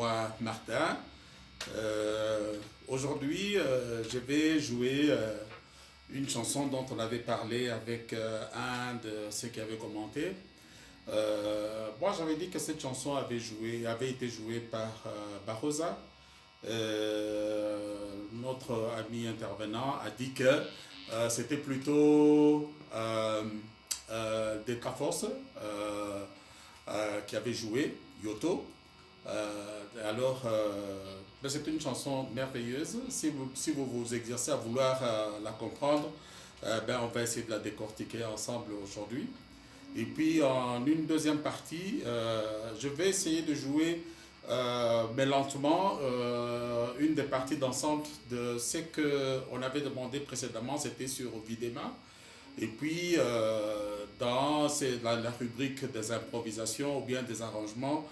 moi Martin. Aujourd'hui, je vais jouer une chanson dont on avait parlé avec un de ceux qui avaient commenté. Moi, j'avais dit que cette chanson avait été jouée par Barrosa. Notre ami intervenant a dit que c'était plutôt des Force qui avait joué, Yoto. Ben, c'est une chanson merveilleuse. Si vous vous exercez à vouloir la comprendre, ben, on va essayer de la décortiquer ensemble aujourd'hui. Et puis en une deuxième partie, je vais essayer de jouer, mais lentement, une des parties d'ensemble de ce qu'on avait demandé précédemment, c'était sur Videma. Et puis, dans la rubrique des improvisations ou bien des arrangements,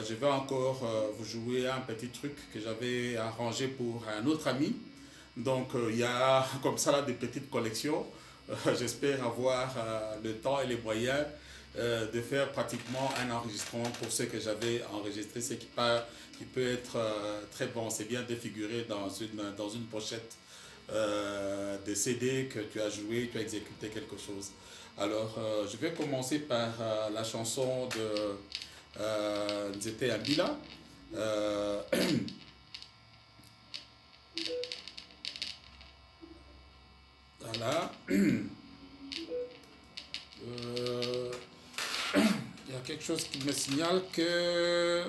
je vais encore vous jouer un petit truc que j'avais arrangé pour un autre ami. Donc, il y a comme ça là, des petites collections. J'espère avoir le temps et les moyens de faire pratiquement un enregistrement pour ce que j'avais enregistré, ce qui peut être très bon. C'est bien de figurer dans une pochette des CD que tu as joué, tu as exécuté quelque chose. Alors, je vais commencer par la chanson de Nzete Abila. Voilà. Il y a quelque chose qui me signale que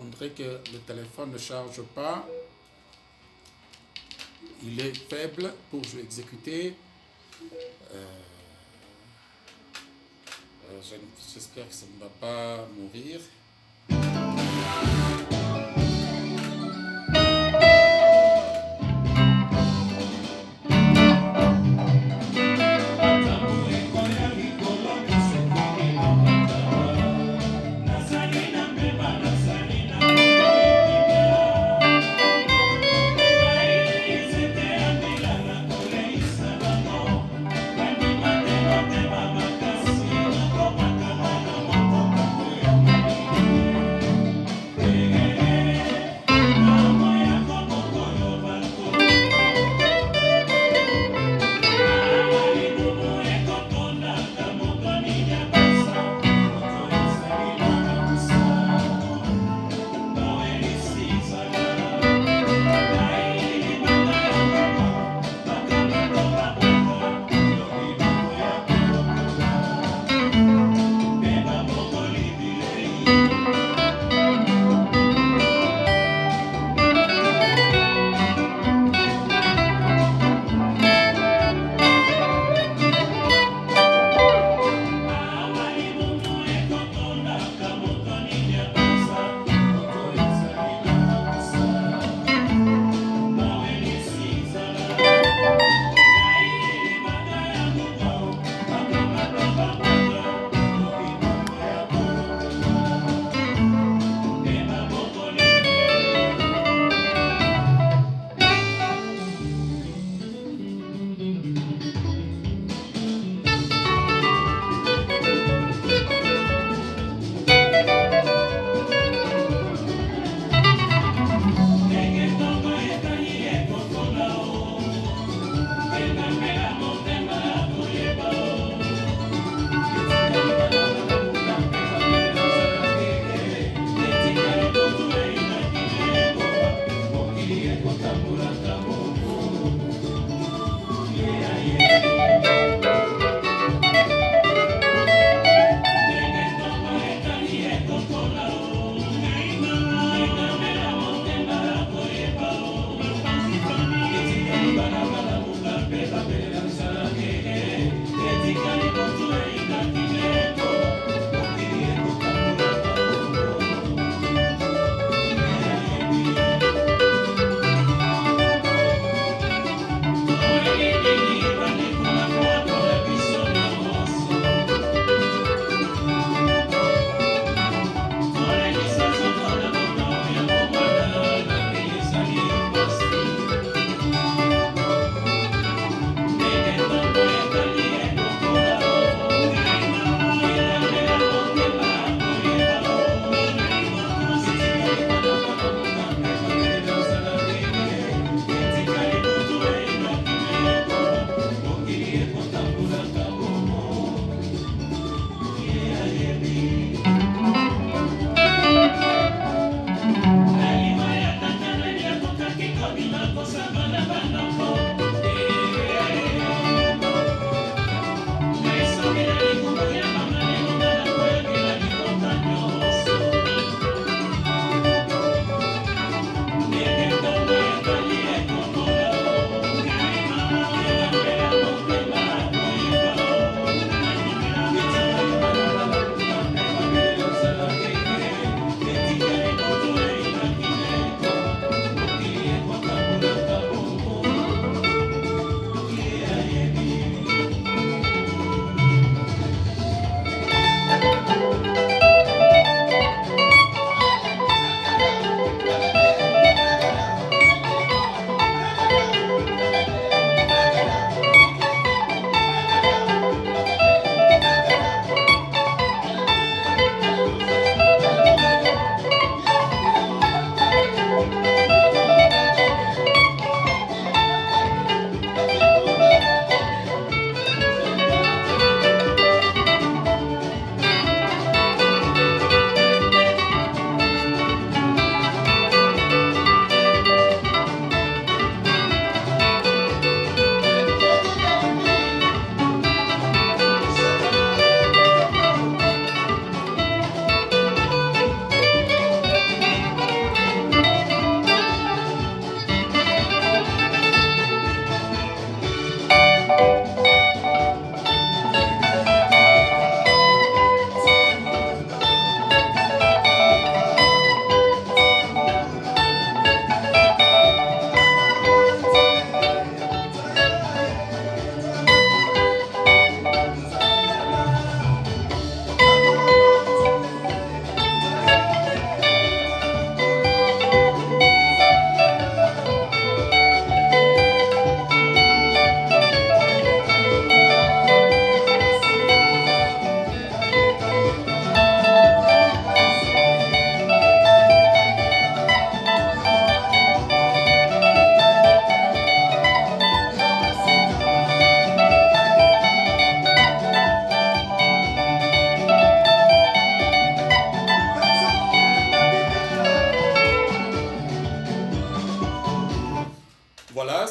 on dirait que le téléphone ne charge pas. Il est faible pour exécuter. J'espère que ça ne va pas mourir.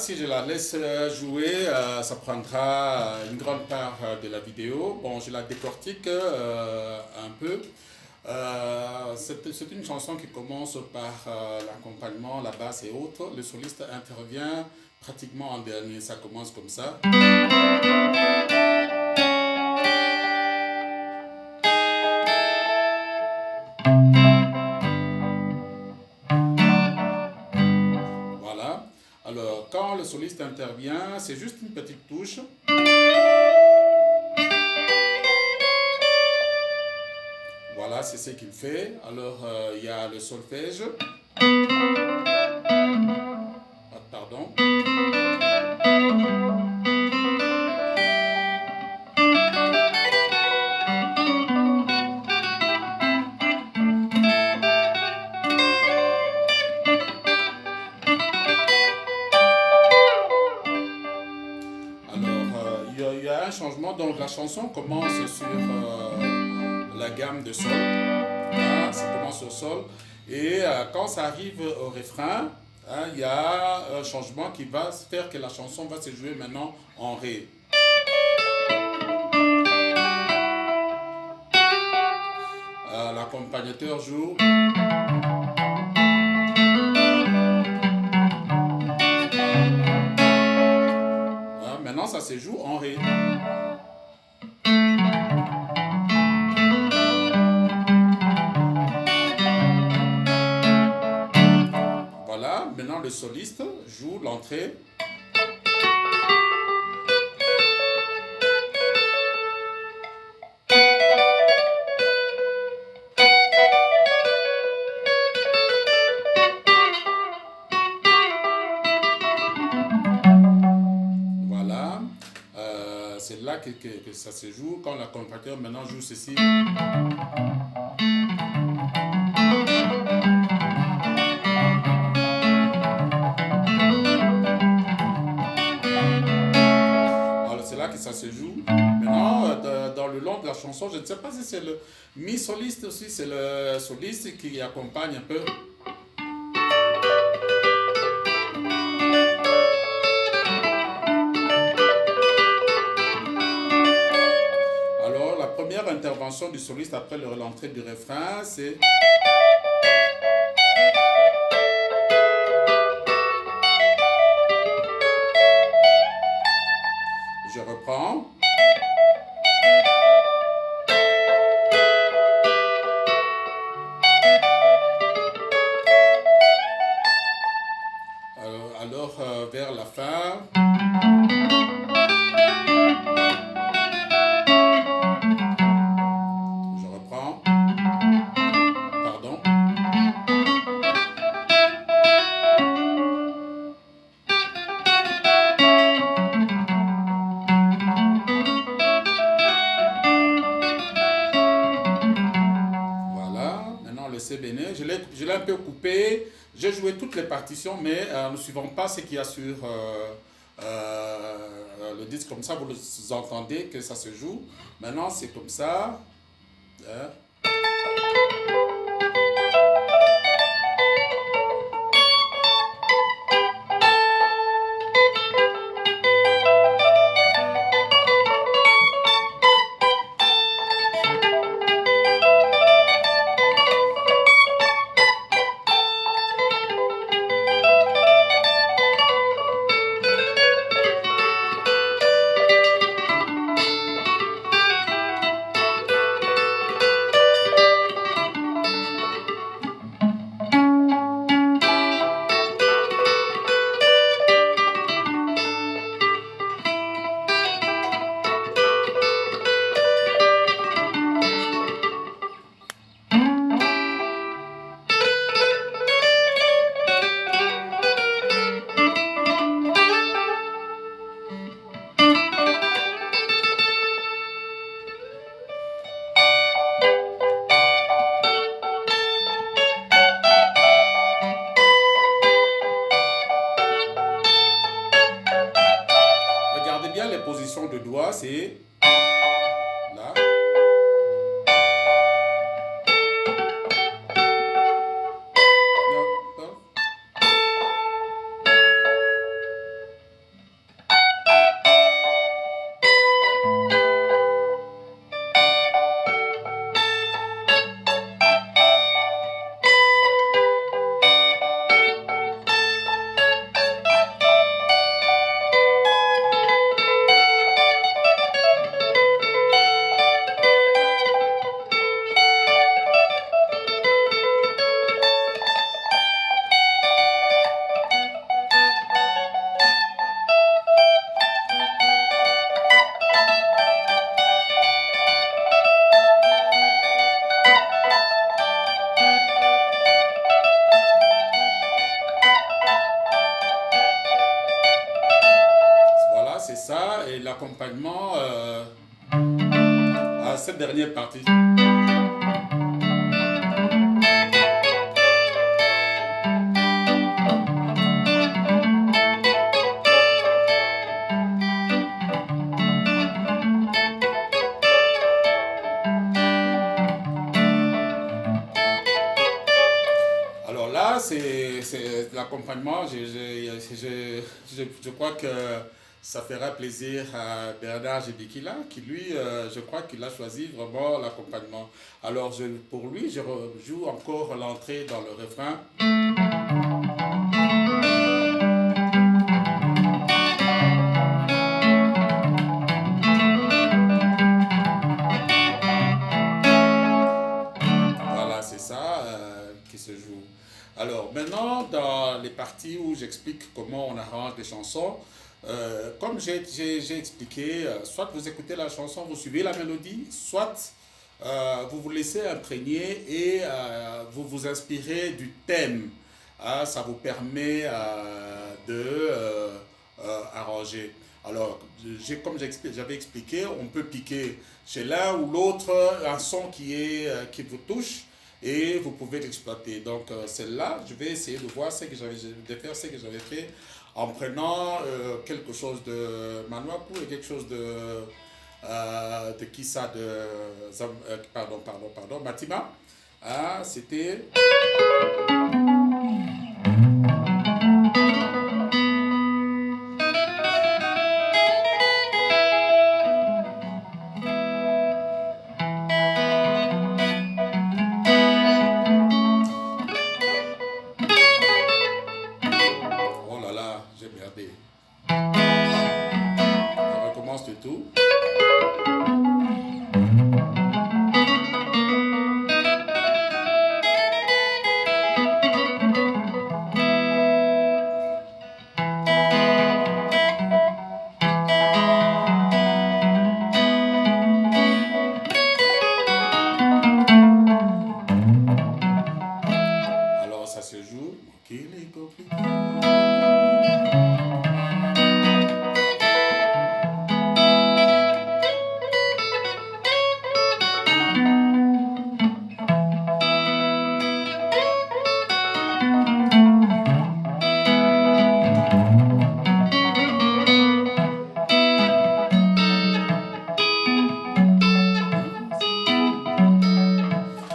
si je la laisse jouer, ça prendra une grande part de la vidéo. Bon, je la décortique un peu. C'est une chanson qui commence par l'accompagnement, la basse et autres. Le soliste intervient pratiquement en dernier. Ça commence comme ça. Voilà. Alors, quand le soliste intervient, c'est juste une petite touche. Voilà, c'est ce qu'il fait. Alors, il y a le solfège. Pardon. Il y a un changement. Donc, la chanson commence sur la gamme de sol. Hein, ça commence au sol. Et quand ça arrive au refrain, hein, il y a un changement qui va faire que la chanson va se jouer maintenant en ré. L'accompagnateur joue. Hein, maintenant, ça se joue en ré. Voilà, maintenant le soliste joue l'entrée. Voilà, c'est là que ça se joue. Quand l'accompagnateur maintenant joue ceci. Que ça se joue. Maintenant, dans le long de la chanson, je ne sais pas si c'est le mi-soliste aussi, c'est le soliste qui accompagne un peu. Alors, la première intervention du soliste après l'entrée du refrain, c'est... Je reprends. Alors vers la fin. Je reprends. Pardon. C bénin, je l'ai un peu coupé, j'ai joué toutes les partitions, mais ne suivant pas ce qu'il y a sur le disque, comme ça vous entendez que ça se joue. Maintenant c'est comme ça. Hein. cette dernière partie. Alors là, c'est l'accompagnement. Je crois que ça fera plaisir à Bernard Jebikila, qui lui, je crois qu'il a choisi vraiment l'accompagnement. Alors pour lui, je joue encore l'entrée dans le refrain. Voilà, c'est ça qui se joue. Alors maintenant, dans les parties où j'explique comment on arrange les chansons, comme j'ai expliqué, soit vous écoutez la chanson, vous suivez la mélodie, soit vous vous laissez imprégner et vous vous inspirez du thème. Ça vous permet de arranger. Alors, comme j'avais expliqué, on peut piquer chez l'un ou l'autre un son qui vous touche et vous pouvez l'exploiter. Donc, celle-là, je vais essayer de voir de faire ce que j'avais fait en prenant quelque chose de Manuaku et quelque chose de Kissa pardon, Matima. C'était. Oh là là, j'ai merdé. On recommence du tout. Alors ça se joue. Ok, les compliqué.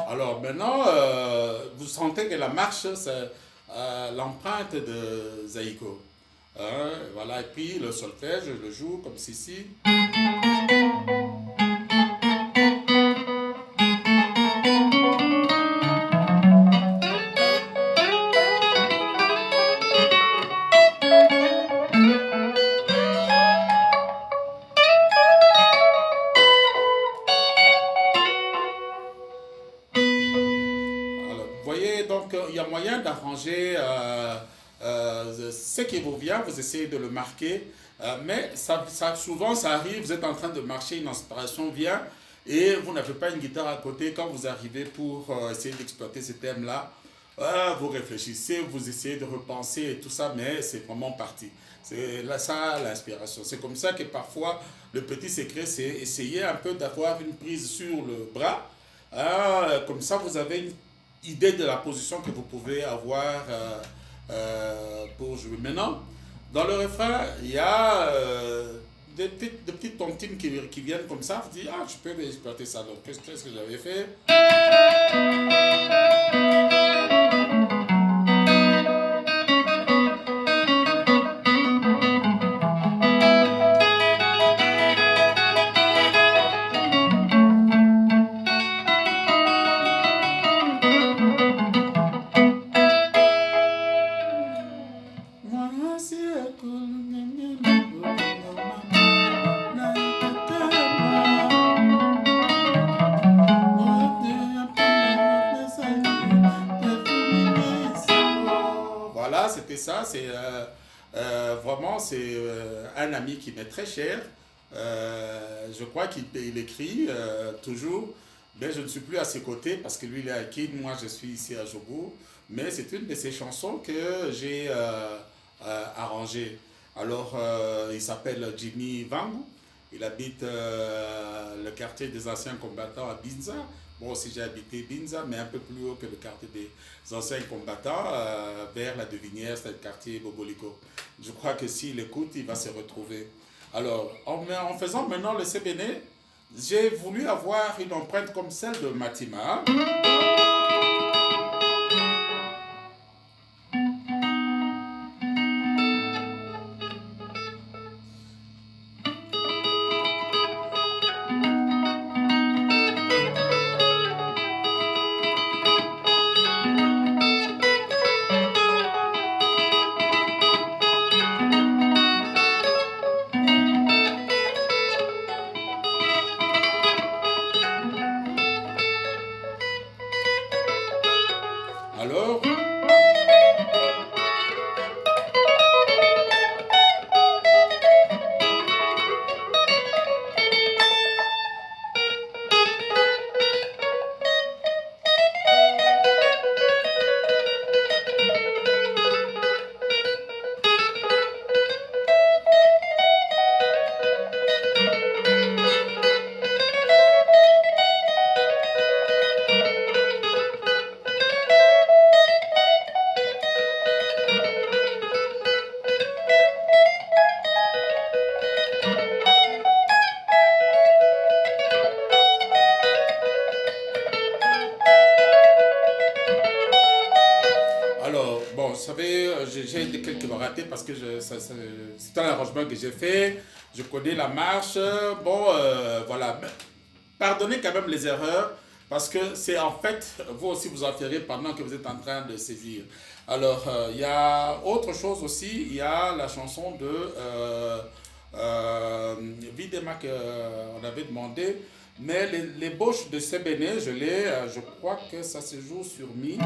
Alors maintenant, vous sentez que la marche, c'est l'empreinte de Zaïko. Voilà, et puis le solfège, je le joue comme ceci. Alors, vous voyez, donc il y a moyen d'arranger ce qui vous vient, vous essayez de le marquer, mais souvent ça arrive, vous êtes en train de marcher, une inspiration vient et vous n'avez pas une guitare à côté. Quand vous arrivez pour essayer d'exploiter ce thème-là, vous réfléchissez, vous essayez de repenser et tout ça, mais c'est vraiment parti. C'est là ça l'inspiration. C'est comme ça que parfois le petit secret, c'est essayer un peu d'avoir une prise sur le bras. Comme ça, vous avez une idée de la position que vous pouvez avoir pour jouer. Maintenant, dans le refrain, il y a des petites tontines qui viennent comme ça. Vous dites, ah, je peux exploiter ça. Donc, qu'est-ce que j'avais fait? Voilà, c'était ça. C'est vraiment un ami qui m'est très cher. Je crois qu'il écrit toujours, mais je ne suis plus à ses côtés parce que lui il est à Kin, moi je suis ici à Jobo. Mais c'est une de ses chansons que j'ai arrangée. Alors il s'appelle Jimmy Vangu Il habite le quartier des anciens combattants à Binza. Moi aussi j'ai habité Binza, mais un peu plus haut que le quartier des anciens combattants, vers la Devinière, c'est le quartier Boboliko. Je crois que s'il écoute, il va se retrouver. Alors, en faisant maintenant le CBN, j'ai voulu avoir une empreinte comme celle de Matima. Alors, bon, vous savez, j'ai quelques ratés parce que c'est un arrangement que j'ai fait. Je connais la marche. Bon, voilà. Pardonnez quand même les erreurs parce que c'est en fait, vous aussi vous en ferez pendant que vous êtes en train de saisir. Alors, il y a autre chose aussi. Il y a la chanson de Videma qu'on avait demandé. Mais les bauches de Sebene, je crois que ça se joue sur Mi.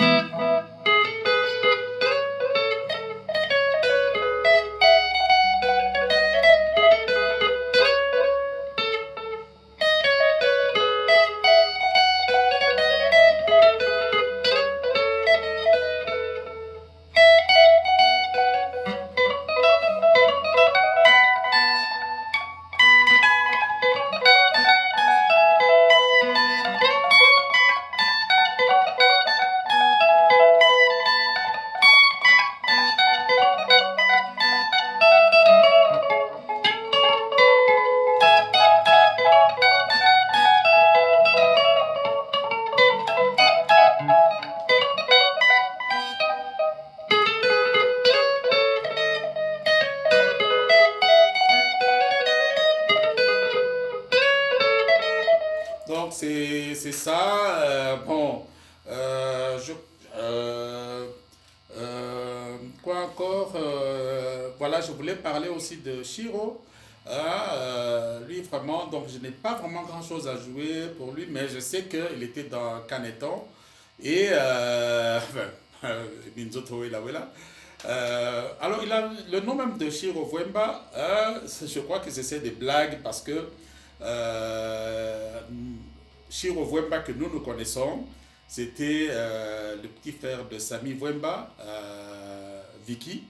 Donc c'est ça. Bon, je, euh, quoi encore voilà, je voulais parler aussi de Shiro. Lui vraiment, donc je n'ai pas vraiment grand-chose à jouer pour lui, mais je sais qu'il était dans Caneton et Minzoto Wela Wela. Alors, il a le nom même de Shiro Wemba. Je crois que c'est des blagues parce que euh, Shiro Wemba que nous connaissons, c'était le petit frère de Sami Wemba, Vicky.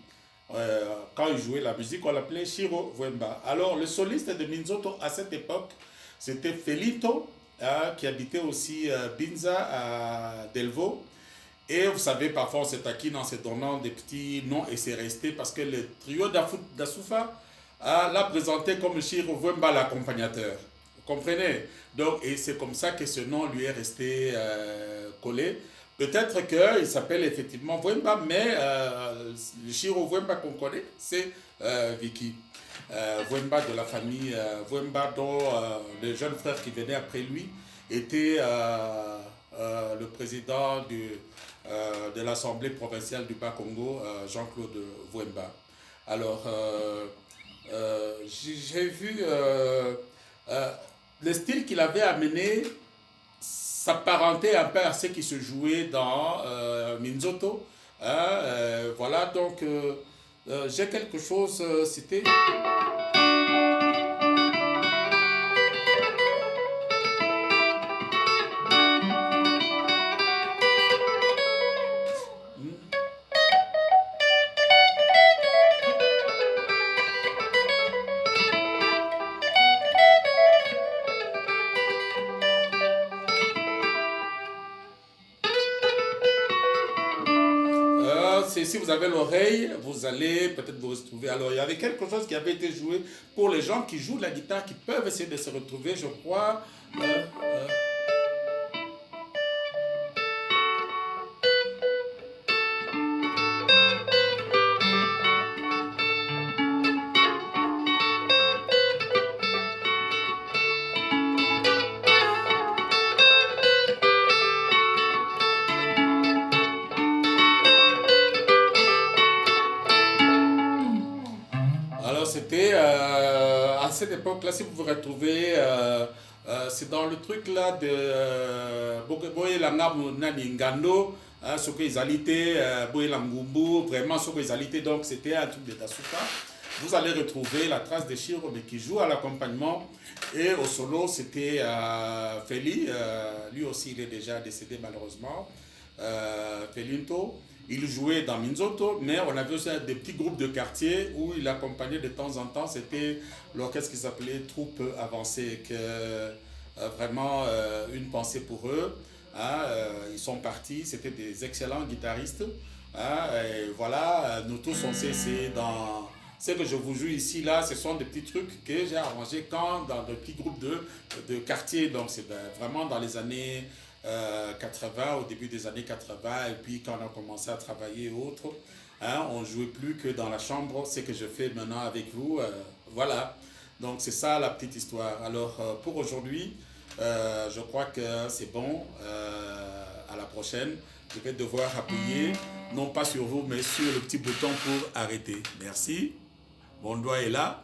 Quand il jouait la musique, on l'appelait Shiro Wemba. Alors, le soliste de Minzoto à cette époque, c'était Felito, qui habitait aussi Binza à Delvaux. Et vous savez, parfois on se taquine en se donnant des petits noms et c'est resté parce que le trio d'Asufa l'a présenté comme Shiro Wemba l'accompagnateur. Vous comprenez? Donc, et c'est comme ça que ce nom lui est resté collé. Peut-être qu'il s'appelle effectivement Wemba, mais le Shiro Wemba qu'on connaît, c'est Vicky. Wemba de la famille Wemba, dont le jeune frère qui venait après lui était le président de l'Assemblée provinciale du Bas-Congo, Jean-Claude Wemba. Alors, j'ai vu le style qu'il avait amené s'apparentait un peu à ce qui se jouait dans Minzoto. Voilà, donc j'ai quelque chose, c'était... si vous avez l'oreille, vous allez peut-être vous retrouver. Alors, il y avait quelque chose qui avait été joué pour les gens qui jouent de la guitare, qui peuvent essayer de se retrouver, je crois. Alors c'était à cette époque-là, si vous vous retrouvez, c'est dans le truc là de Boye Langa Nani Ngando, ce qu'ils allaient, Boye Langumbu, vraiment ce qu'ils allaient, donc c'était un truc de Tasuka. Vous allez retrouver la trace de Shiro, mais qui joue à l'accompagnement. Et au solo, c'était Feli, lui aussi il est déjà décédé malheureusement, Felinto. Il jouait dans Minzoto, mais on avait aussi des petits groupes de quartier où il accompagnait de temps en temps. C'était l'orchestre qui s'appelait Troupe Avancée, que vraiment une pensée pour eux. Hein, ils sont partis, c'était des excellents guitaristes. Hein, et voilà, nous tous on sait, c'est dans ce que je vous joue ici, là, ce sont des petits trucs que j'ai arrangés quand dans des petits groupes de quartier. Donc c'est vraiment dans les années 80, au début des années 80, et puis quand on a commencé à travailler et autres, hein, on ne jouait plus que dans la chambre, ce que je fais maintenant avec vous, voilà. Donc c'est ça la petite histoire. Alors pour aujourd'hui, je crois que c'est bon, à la prochaine, je vais devoir appuyer, non pas sur vous, mais sur le petit bouton pour arrêter. Merci, mon doigt est là.